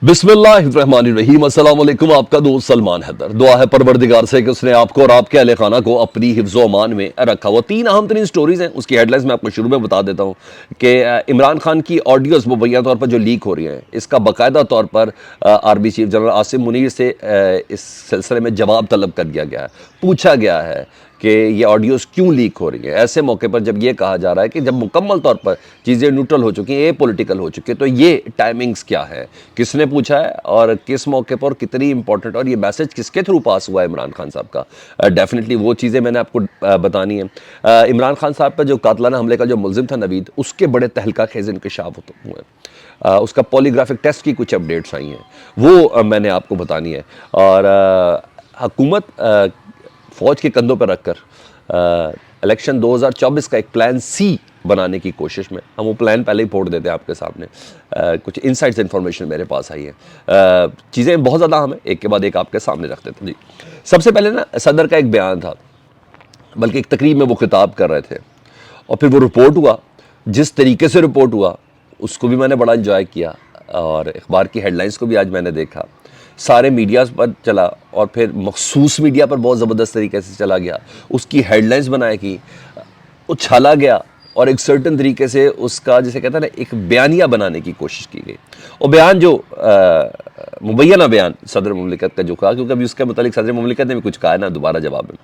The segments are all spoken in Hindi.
बिस्मिल्लाहिर्रहमानिर्रहीम। अस्सलाम वालेकुम। आपका दोस्त सलमान हैदर। दुआ है परवरदिगार से कि उसने आपको और आपके अहले खाना को अपनी हिफ्ज़ व अमान में रखा। वो तीन अहम तरीन स्टोरीज़ हैं, उसकी हेडलाइंस मैं आपको शुरू में बता देता हूँ कि इमरान खान की ऑडियोज़ मुबैना तौर पर जो लीक हो रही हैं, इसका बाकायदा तौर पर army chief general Asim Munir से इस सिलसिले में जवाब तलब कर दिया गया है। पूछा गया है कि ये ऑडियोज़ क्यों लीक हो रही हैं। ऐसे मौके पर जब ये कहा जा रहा है कि जब मुकम्मल तौर पर चीज़ें न्यूट्रल हो चुकी हैं, ये पॉलिटिकल हो चुकी है, तो ये टाइमिंग्स क्या है, किसने पूछा है और किस मौके पर, कितनी इंपॉर्टेंट, और ये मैसेज किसके थ्रू पास हुआ है इमरान खान साहब का। डेफिनेटली वो चीज़ें मैंने आपको बतानी है। इमरान खान साहब पर जो कातलाना हमले का जो मुलजिम था नवीद, उसके बड़े तहलका खेज इंकशाफ हुए हैं। उसका पॉलीग्राफिक टेस्ट की कुछ अपडेट्स आई हैं, वो मैंने आपको बतानी है। और हुकूमत फ़ौज के कंधों पर रखकर इलेक्शन 2024 का एक प्लान सी बनाने की कोशिश में, हम वो प्लान पहले ही फोड़ देते हैं आपके सामने। कुछ इनसाइट्स इन्फॉर्मेशन मेरे पास आई है। चीज़ें बहुत ज़्यादा हम एक के बाद एक आपके सामने रख देते हैं। जी, सबसे पहले ना सदर का एक बयान था, बल्कि एक तकरीब में वो खिताब कर रहे थे, और फिर वो रिपोर्ट हुआ। जिस तरीके से रिपोर्ट हुआ उसको भी मैंने बड़ा इंजॉय किया, और अखबार की हेडलाइंस को भी आज मैंने देखा। सारे मीडियाज़ पर चला और फिर मखसूस मीडिया पर बहुत ज़बरदस्त तरीके से चला गया, उसकी हेडलाइंस बनाए की, उछाला गया और एक सर्टन तरीके से उसका, जिसे कहते हैं ना, एक बयानिया बनाने की कोशिश की गई। और बयान जो मुबैना बयान सदर मुमलिकत का जो कहा, क्योंकि अभी उसके मुतालिक सदर मुमलिकत ने भी कुछ कहा है ना दोबारा जवाब में,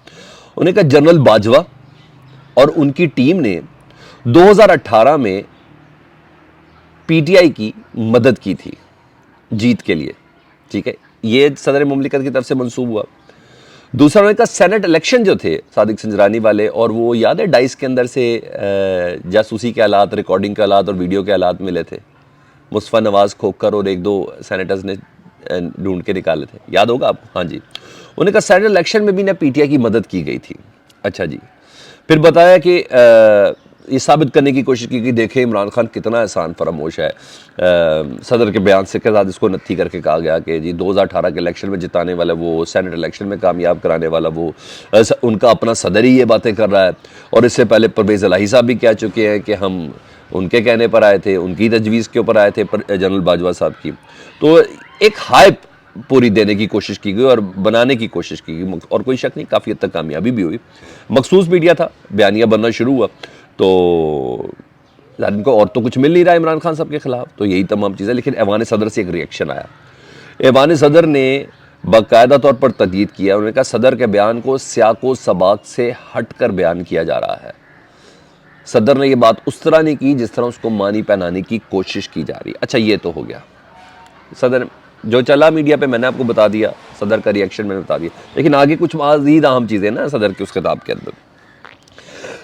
उन्हें कहा जनरल बाजवा और उनकी टीम ने 2018 में पीटीआई की मदद की थी जीत के लिए। ठीक है, ये सदर मुमलिकत की तरफ से मंसूब हुआ। दूसरा उन्होंने कहा सेनेट इलेक्शन जो थे सादिक संजरानी वाले, और वो याद है डाइस के अंदर से जासूसी के आलात, रिकॉर्डिंग के आलात और वीडियो के आलात मिले थे। मुस्तफ़ा नवाज़ खोकर और एक दो सेनेटर्स ने ढूंढ के निकाले थे, याद होगा आपको? हाँ जी। उन्होंने कहा सेनेट इलेक्शन में भी ना पीटीआई की मदद की गई थी। अच्छा जी। फिर बताया कि ये साबित करने की कोशिश की कि देखें इमरान खान कितना एहसान फरामोश है। सदर के बयान से के साथ इसको नत्थी करके कहा गया कि जी 2018 के इलेक्शन में जिताने वाला वो, सेनेट इलेक्शन में कामयाब कराने वाला वो, उनका अपना सदर ही ये बातें कर रहा है। और इससे पहले परवेज़ इलाही साहब भी कह चुके हैं कि हम उनके कहने पर आए थे, उनकी तजवीज़ के ऊपर आए थे जनरल बाजवा साहब की। तो एक हाइप पूरी देने की कोशिश की गई और बनाने की कोशिश की गई, और कोई शक नहीं काफ़ी हद तक कामयाबी भी हुई। मखसूस मीडिया था, बयानिया बनना शुरू हुआ, तो इनको और तो कुछ मिल नहीं रहा इमरान खान साहब के खिलाफ, तो यही तमाम चीज़ें। लेकिन ऐवान सदर से एक रिएक्शन आया। ऐवान सदर ने बाकायदा तौर पर तदीद किया। उन्होंने कहा सदर के बयान को सियाको सबाक से हट कर बयान किया जा रहा है। सदर ने यह बात उस तरह नहीं की जिस तरह उसको मानी पहनाने की कोशिश की जा रही है। अच्छा, ये तो हो गया सदर जो चला मीडिया पे, मैंने आपको बता दिया, सदर का रिएक्शन मैंने बता दिया। लेकिन आगे कुछ मज़ीद अहम चीज़ें ना सदर की उस खिताब के अंदर।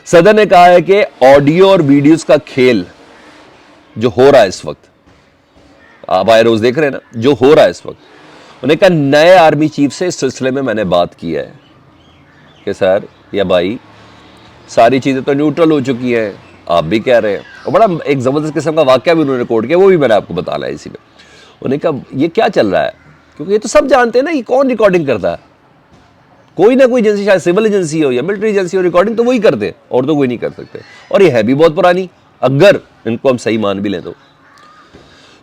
सदर ने कहा है कि ऑडियो और वीडियोस का खेल जो हो रहा है इस वक्त, आप आए रोज देख रहे हैं ना, जो हो रहा है इस वक्त, उन्हें कहा नए आर्मी चीफ से इस सिलसिले में मैंने बात की है कि सर या भाई सारी चीज़ें तो न्यूट्रल हो चुकी हैं, आप भी कह रहे हैं। और बड़ा एक ज़बरदस्त किस्म का वाक़या भी उन्होंने रिकॉर्ड किया, वो भी मैंने आपको बताना है इसी में। उन्हें कहा ये क्या चल रहा है, क्योंकि ये तो सब जानते हैं ना, ये कौन रिकॉर्डिंग करता है, कोई ना कोई एजेंसी, चाहे सिविल एजेंसी हो या मिलिट्री एजेंसी हो, रिकॉर्डिंग तो वही करते हैं, और तो कोई नहीं कर सकते। और ये है भी बहुत पुरानी, अगर इनको हम सही मान भी लें तो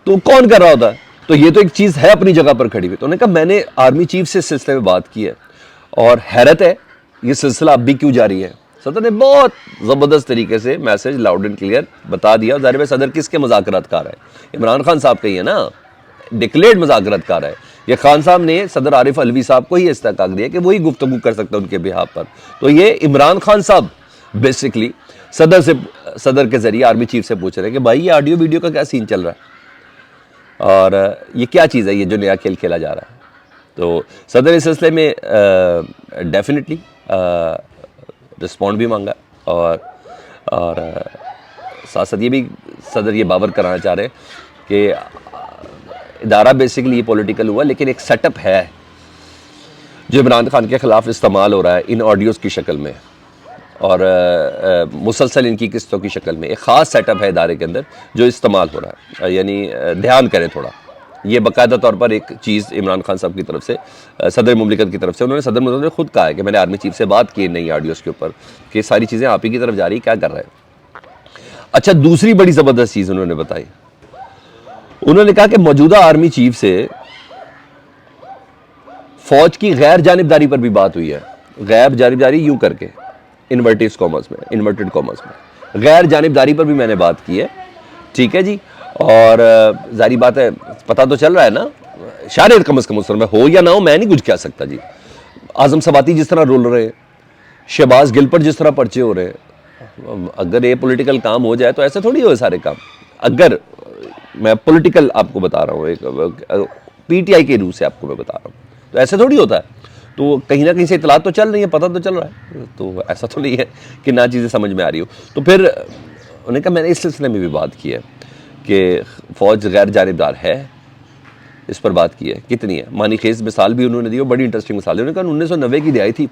कौन कर रहा होता है? तो ये तो एक चीज़ है अपनी जगह पर खड़ी हुई। तो उन्होंने कहा मैंने आर्मी चीफ से इस सिलसिले में बात की है, और हैरत है ये सिलसिला अब भी क्यों जारी है। सदर ने बहुत ज़बरदस्त तरीके से मैसेज लाउड एंड क्लियर बता दिया। ज़ाहिर है सदर किसके मुज़ाकरातकार है? इमरान खान साहब का ही है ना, डिक्लेयर्ड मुज़ाकरातकार है। ये खान साहब ने सदर आरिफ अलवी साहब को ही इस्तेकाक दिया कि वही गुफ्तगू कर सकते हैं उनके बिहाफ पर। तो ये इमरान खान साहब बेसिकली सदर के जरिए आर्मी चीफ से पूछ रहे हैं कि भाई ये ऑडियो वीडियो का क्या सीन चल रहा है, और ये क्या चीज़ है, ये जो नया खेल खेला जा रहा है। तो सदर इस सिलसिले में डेफिनेटली रिस्पॉन्ड भी मांगा, और साथ साथ ये भी सदर ये बावर कराना चाह रहे हैं कि इदारा बेसिकली ये पॉलिटिकल हुआ, लेकिन एक सेटअप है जो इमरान खान के ख़िलाफ़ इस्तेमाल हो रहा है इन ऑडियोज़ की शक्ल में, और मुसलसल इनकी किस्तों की शक्ल में। एक ख़ास सेटअप है इदारे के अंदर जो इस्तेमाल हो रहा है। यानी ध्यान करें थोड़ा, ये बाकायदा तौर पर एक चीज़ इमरान खान साहब की तरफ से, सदर मुमलिकत की तरफ से, उन्होंने सदर मुमलिकत ने खुद कहा है कि मैंने आर्मी चीफ से बात की नई ऑडियोज़ के ऊपर कि सारी चीज़ें आप ही की तरफ जा रही, क्या कर रहे हैं। अच्छा, दूसरी बड़ी ज़बरदस्त चीज़ उन्होंने बताई, उन्होंने कहा कि मौजूदा आर्मी चीफ से फौज की गैर जानिबदारी पर भी बात हुई है। गैर जानिबदारी यूं करके इन्वर्टेड कॉमर्स में गैर जानिबदारी पर भी मैंने बात की है, ठीक है जी। और जारी बात है, पता तो चल रहा है ना, शायद कम से कम उस में हो या ना हो, मैं नहीं कुछ कह सकता जी। आजम सवाती जिस तरह रोल रहे हैं, शहबाज गिल पर जिस तरह पर्चे हो रहे हैं, अगर ये पॉलिटिकल काम हो जाए तो ऐसे थोड़ी हो सारे काम। अगर मैं पॉलिटिकल आपको बता रहा हूँ, एक पीटीआई के रूप से आपको मैं बता रहा हूँ, तो ऐसे थोड़ी होता है। तो कहीं ना कहीं से इतलात तो चल रही है, पता तो चल रहा है, तो ऐसा तो नहीं है कि ना चीज़ें समझ में आ रही हो। तो फिर उन्होंने कहा, मैंने इस सिलसिले में भी बात की है कि फ़ौज गैर जानिबदार है, इस पर बात की है। कितनी है? मानी खेज मिसाल भी उन्होंने दी, और बड़ी इंटरेस्टिंग मिसाल है। उन्होंने कहा 1990 की दिहाई थी,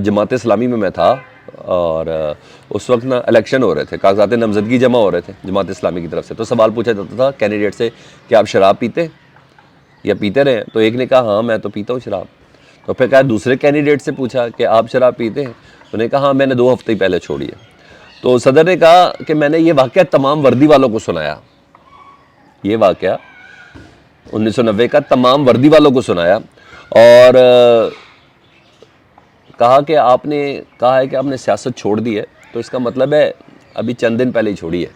जमात इस्लामी में मैं था, और उस वक्त ना इलेक्शन हो रहे थे, कागजात नामजदगी जमा हो रहे थे जमात इस्लामी की तरफ से। तो सवाल पूछा जाता था कैंडिडेट से कि आप शराब पीते या पीते रहे? तो एक ने कहा हाँ मैं तो पीता हूँ शराब। तो फिर कहा दूसरे कैंडिडेट से पूछा कि आप शराब पीते हैं? तो उन्होंने कहा हाँ मैंने 2 हफ्ते ही पहले छोड़ी है। तो सदर ने कहा कि मैंने ये वाक़या तमाम वर्दी वालों को सुनाया, ये वाक़या 1990 का तमाम वर्दी वालों को सुनाया, और कहा कि आपने कहा है कि आपने सियासत छोड़ दी है, तो इसका मतलब है अभी चंद दिन पहले ही छोड़ी है,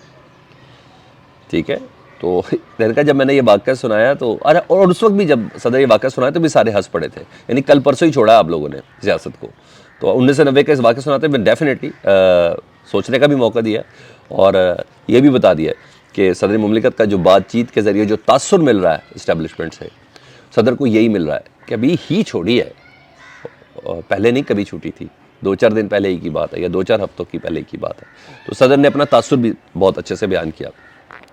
ठीक है। तो मैंने कहा जब मैंने ये वाक़या सुनाया तो अरे, और उस वक्त भी जब सदर ये वाक़या सुनाया तो भी सारे हंस पड़े थे, यानी कल परसों ही छोड़ा आप लोगों ने सियासत को। तो 1990 का इस वाक़या सुनाते हुए डेफिनेटली सोचने का भी मौका दिया, और ये भी बता दिया कि सदर मुमलिकत का जो बातचीत के ज़रिए जो तासुर मिल रहा है इस्टेब्लिशमेंट से, सदर को यही मिल रहा है कि अभी ही छोड़ी है, पहले नहीं कभी छूटी थी, 2-4 दिन पहले ही की बात है, या 2-4 हफ्तों की पहले की बात है। तो सदर ने अपना तासुर भी बहुत अच्छे से बयान किया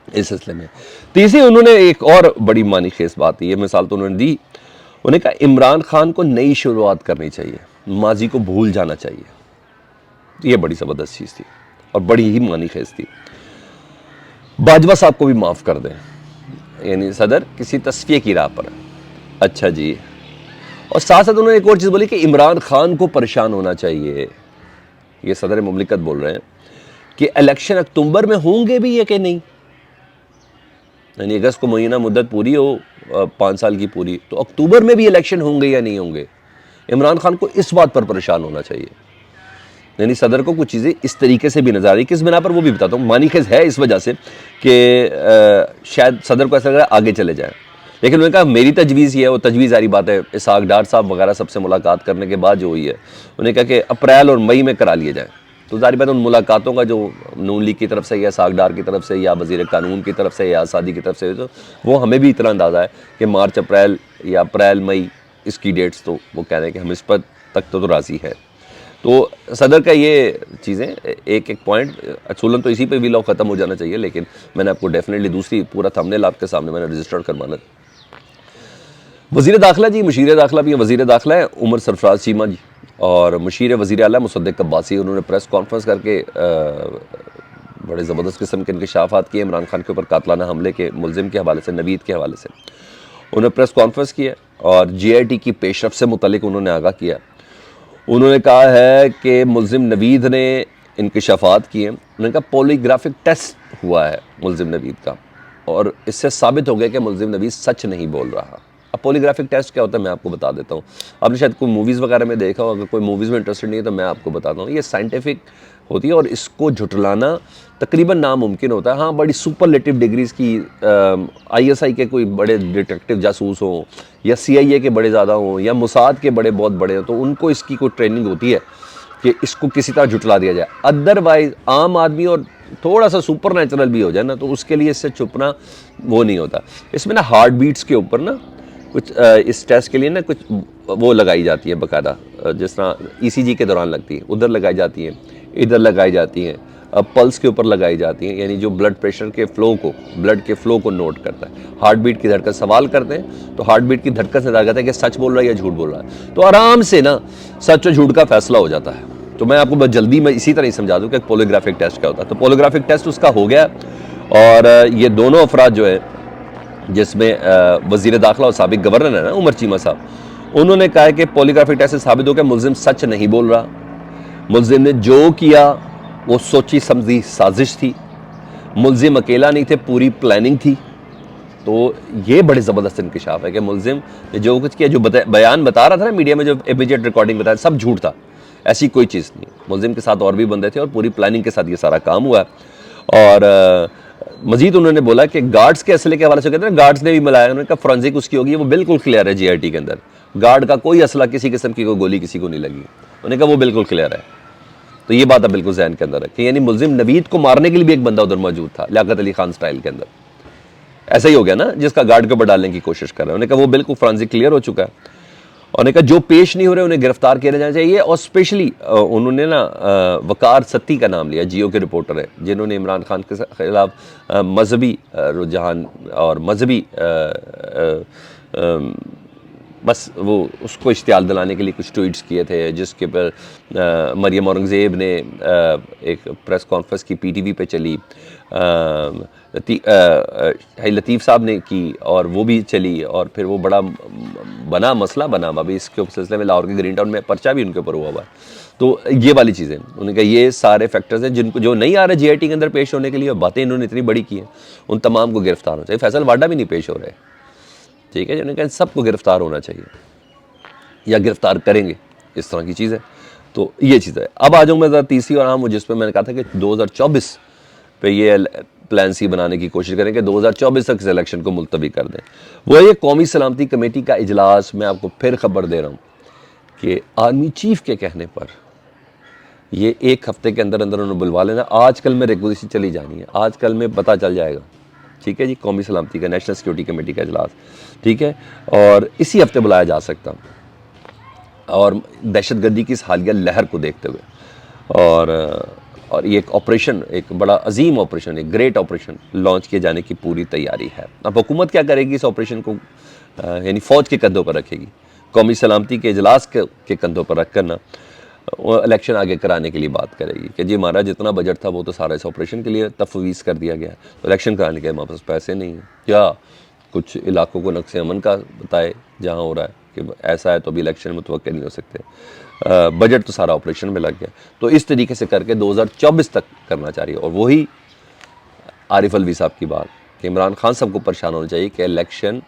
इस सिलसिले में। तीसरी उन्होंने एक और बड़ी मानी खेस बात, ये मिसाल तो उन्होंने दी, उन्होंने कहा इमरान खान को नई शुरुआत करनी चाहिए, माजी को भूल जाना चाहिए। ये बड़ी ज़बरदस्त चीज़ थी और बड़ी ही मानी खेस थी। बाजवा साहब को भी माफ़ कर दें, यानी सदर किसी तस्फिये की राह पर है, अच्छा जी। और साथ साथ उन्होंने एक और चीज़ बोली कि इमरान खान को परेशान होना चाहिए, ये सदर मुमलिकत बोल रहे हैं कि इलेक्शन अक्टूबर में होंगे भी ये कि नहीं, यानी अगस्त को महीना मुद्दत पूरी हो 5 साल की पूरी, तो अक्टूबर में भी इलेक्शन होंगे या नहीं होंगे, इमरान खान को इस बात पर परेशान होना चाहिए। यानी सदर को कुछ चीज़ें इस तरीके से भी नजर आ रही, किस बिना पर वो भी बताता हूँ। मानी खेज है इस वजह से कि शायद सदर को ऐसा लग रहा है आगे चले जाएं, लेकिन उन्होंने कहा मेरी तजवीज़ ये है, वो तजवीज़ सारी बात है, इसहाक डार साहब वगैरह सबसे मुलाकात करने के बाद जो हुई है, उन्होंने कहा कि अप्रैल और मई में करा लिए जाएँ। तो जारी बात उन मुलाकातों का जो नून लीग की तरफ से या इसहाक डार की तरफ से या वज़ीर कानून की तरफ से या आज़ादी की तरफ से, तो वो हमें भी इतना अंदाज़ा है कि मार्च अप्रैल या अप्रैल मई इसकी डेट्स, तो वो कह रहे हैं कि हम इस पर तक तो राज़ी है। तो सदर का ये चीज़ें एक एक पॉइंट असूलन तो इसी पे भी लॉ ख़त्म हो जाना चाहिए, लेकिन मैंने आपको डेफिनेटली दूसरी पूरा थंबनेल आपके सामने मैंने रजिस्टर्ड करवाना। वज़ीर दाखिला जी, मुशीर दाखिला भी वज़ीर दाखिला है उमर सरफराज चीमा जी, और मुशीर वज़ीर आला मुसद्दिक़ अब्बासी, उन्होंने प्रेस कॉन्फ्रेंस करके बड़े ज़बरदस्त किस्म के इंकशाफात किए इमरान खान के ऊपर कातलाना हमले के मुलजिम के हवाले से, नवीद के हवाले से उन्होंने प्रेस कॉन्फ्रेंस किया, और GIT की पेशरफ से मुतल्लिक उन्होंने आगाह किया। उन्होंने कहा है कि मुलजिम नवीद ने इंकशाफात किए, उन्होंने कहा पॉलीग्राफिक टेस्ट हुआ है मुलजिम नवीद का, और इससे साबित हो गया कि मुलजिम नवीद सच नहीं बोल रहा। अब पॉलीग्राफिक टेस्ट क्या होता है मैं आपको बता देता हूँ, आपने शायद कोई मूवीज़ वगैरह में देखा हो, अगर कोई मूवीज़ में इंटरेस्टेड नहीं है तो मैं आपको बताता हूँ। ये साइंटिफिक होती है और इसको झुटलाना तकरीबन नामुमकिन होता है। हाँ, बड़ी सुपरलेटिव डिग्रीज़ की ISI के कोई बड़े डिटेक्टिव जासूस हों या CIA के बड़े ज़्यादा हों या मुसाद के बड़े बहुत बड़े हों, तो उनको इसकी कोई ट्रेनिंग होती है कि इसको किसी तरह झुटला दिया जाए। अदरवाइज़ आम आदमी और थोड़ा सा सुपर नेचुरल भी हो जाए ना, तो उसके लिए इससे छुपना वो नहीं होता। इसमें ना हार्ट बीट्स के ऊपर ना कुछ इस टेस्ट के लिए ना कुछ वो लगाई जाती है बाकायदा, जिस तरह ECG के दौरान लगती है, उधर लगाई जाती है, इधर लगाई जाती हैं, पल्स के ऊपर लगाई जाती हैं, यानी जो ब्लड प्रेशर के फ्लो को, ब्लड के फ्लो को नोट करता है। हार्ट बीट की धड़कन सवाल करते हैं तो हार्ट बीट की धड़कन से जाता है कि सच बोल रहा है या झूठ बोल रहा है, तो आराम से ना सच और झूठ का फैसला हो जाता है। तो मैं आपको बस जल्दी में इसी तरह ही समझा दूँ कि पॉलीग्राफिक टेस्ट क्या होता है। तो पॉलीग्राफिक टेस्ट उसका हो गया, और ये दोनों अफराद जो है, जिसमें वज़ीर दाखिला और साबिक गवर्नर है ना उमर चीमा साहब, उन्होंने कहा है कि पॉलीग्राफिक टेस्ट से साबित हो गया मुलजिम सच नहीं बोल रहा, मुलजिम ने जो किया वो सोची समझी साजिश थी, मुलजिम अकेला नहीं थे, पूरी प्लानिंग थी। तो ये बड़े ज़बरदस्त इंकशाफ है कि मुलजिम ने जो कुछ किया, जो बयान बता रहा था ना मीडिया में, जो इमीडिएट रिकॉर्डिंग बताया, सब झूठ था, ऐसी कोई चीज़ नहीं। मुलजिम के साथ और भी बंदे थे और पूरी प्लानिंग के साथ ये सारा काम हुआ। और मजीद उन्होंने बोला कि गार्ड्स के असले के हवाले से कहते हैं गार्ड्स ने भी मिलाया, उन्होंने कहा फोरेंसिक उसकी होगी, वो बिल्कुल क्लियर है जीआईटी के अंदर, गार्ड का कोई असला किसी किस्म की कोई गोली किसी को नहीं लगी, उन्होंने कहा वो बिल्कुल क्लियर है। तो ये बात अब बिल्कुल जहन के अंदर रखी, यानी मुलजिम नवीद को मारने के लिए भी एक बंदा उधर मौजूद था, लियाकत अली खान स्टाइल के अंदर। ऐसा ही हो गया ना, जिसका गार्ड के ऊपर डालने की कोशिश कर रहे हैं। उन्होंने कहा वो बिल्कुल फोरेंसिक क्लियर हो चुका है। उन्होंने कहा जो पेश नहीं हो रहे उन्हें गिरफ्तार किया जाना चाहिए। और स्पेशली उन्होंने ना वकार सत्ती का नाम लिया, जियो के रिपोर्टर है, जिन्होंने इमरान खान के खिलाफ मजहबी रुझान और मजहबी बस वो उसको इश्तियाल दिलाने के लिए कुछ ट्वीट्स किए थे, जिसके पर मरियम औरंगज़ेब ने एक प्रेस कॉन्फ्रेंस की पीटीवी पे चली, लतीफ़ साहब ने की और वो भी चली, और फिर वो बड़ा बना मसला बना। अभी इसके सिलसिले में लाहौर के ग्रीन टाउन में पर्चा भी उनके ऊपर हुआ हुआ है। तो ये वाली चीज़ें उन्होंने कहा, ये सारे फैक्टर्स हैं जिनको जो नहीं आ रहे जीआईटी के अंदर पेश होने के लिए, बातें इन्होंने इतनी बड़ी की हैं, उन तमाम को गिरफ्तार होना चाहिए। फैसल वाडा भी नहीं पेश हो रहे, ठीक है, जिन्होंने कहा सबको गिरफ्तार होना चाहिए या गिरफ्तार करेंगे, इस तरह की चीज़ है। तो ये चीज़ है। अब आ जाऊँ मैं ज़रा तीसरी और आम, जिस पर मैंने कहा था कि 2024 पे ये प्लान सी बनाने की कोशिश करें कि 2024 तक इस इलेक्शन को मुलतवी कर दें। वो ये कौमी सलामती कमेटी का इजलास, मैं आपको फिर खबर दे रहा हूँ कि आर्मी चीफ के कहने पर ये एक हफ्ते के अंदर अंदर उन्होंने बुलवा लेना। आजकल में रिक्वेस्ट चली जानी है, आजकल में पता चल जाएगा, ठीक है जी, कौमी सलामती का नेशनल सिक्योरिटी कमेटी का इजलास, ठीक है, और इसी हफ्ते बुलाया जा सकता। और दहशतगर्दी की इस हालिया लहर को देखते हुए और ये एक ऑपरेशन, एक बड़ा अजीम ऑपरेशन, एक ग्रेट ऑपरेशन लॉन्च किए जाने की पूरी तैयारी है। अब हुकूमत क्या करेगी इस ऑपरेशन को, यानी फ़ौज के कंधों पर रखेगी, कौमी सलामती के इजलास के कंधों पर रख कर ना इलेक्शन आगे कराने के लिए बात करेगी कि जी हमारा जितना बजट था वो तो सारा इस ऑपरेशन के लिए तफवीज़ कर दिया गया है, तो इलेक्शन कराने के हमारे पास पैसे नहीं हैं, या कुछ इलाकों को नक्शे अमन का बताए जहाँ हो रहा है कि ऐसा है तो अभी इलेक्शन मुतवक्किल नहीं हो सकते, बजट तो सारा ऑपरेशन में लग गया। तो इस तरीके से करके 2024 तक करना चाहिए। और वही आरिफ अलवी साहब की बात कि इमरान खान साहब को परेशान होना चाहिए कि इलेक्शन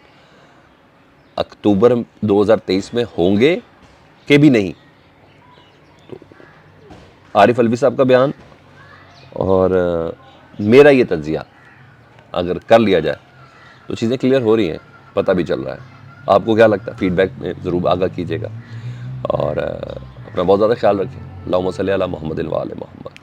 अक्टूबर 2023 में होंगे कि भी नहीं। तो आरिफ अलवी साहब का बयान और मेरा ये तज्जिया अगर कर लिया जाए तो चीज़ें क्लियर हो रही हैं, पता भी चल रहा है। आपको क्या लगता है, फीडबैक में ज़रूर आगाह कीजिएगा और अपना बहुत ज़्यादा ख्याल रखें। अल्लाहुम्मा सल्ली अला मुहम्मदिन व आले मुहम्मद।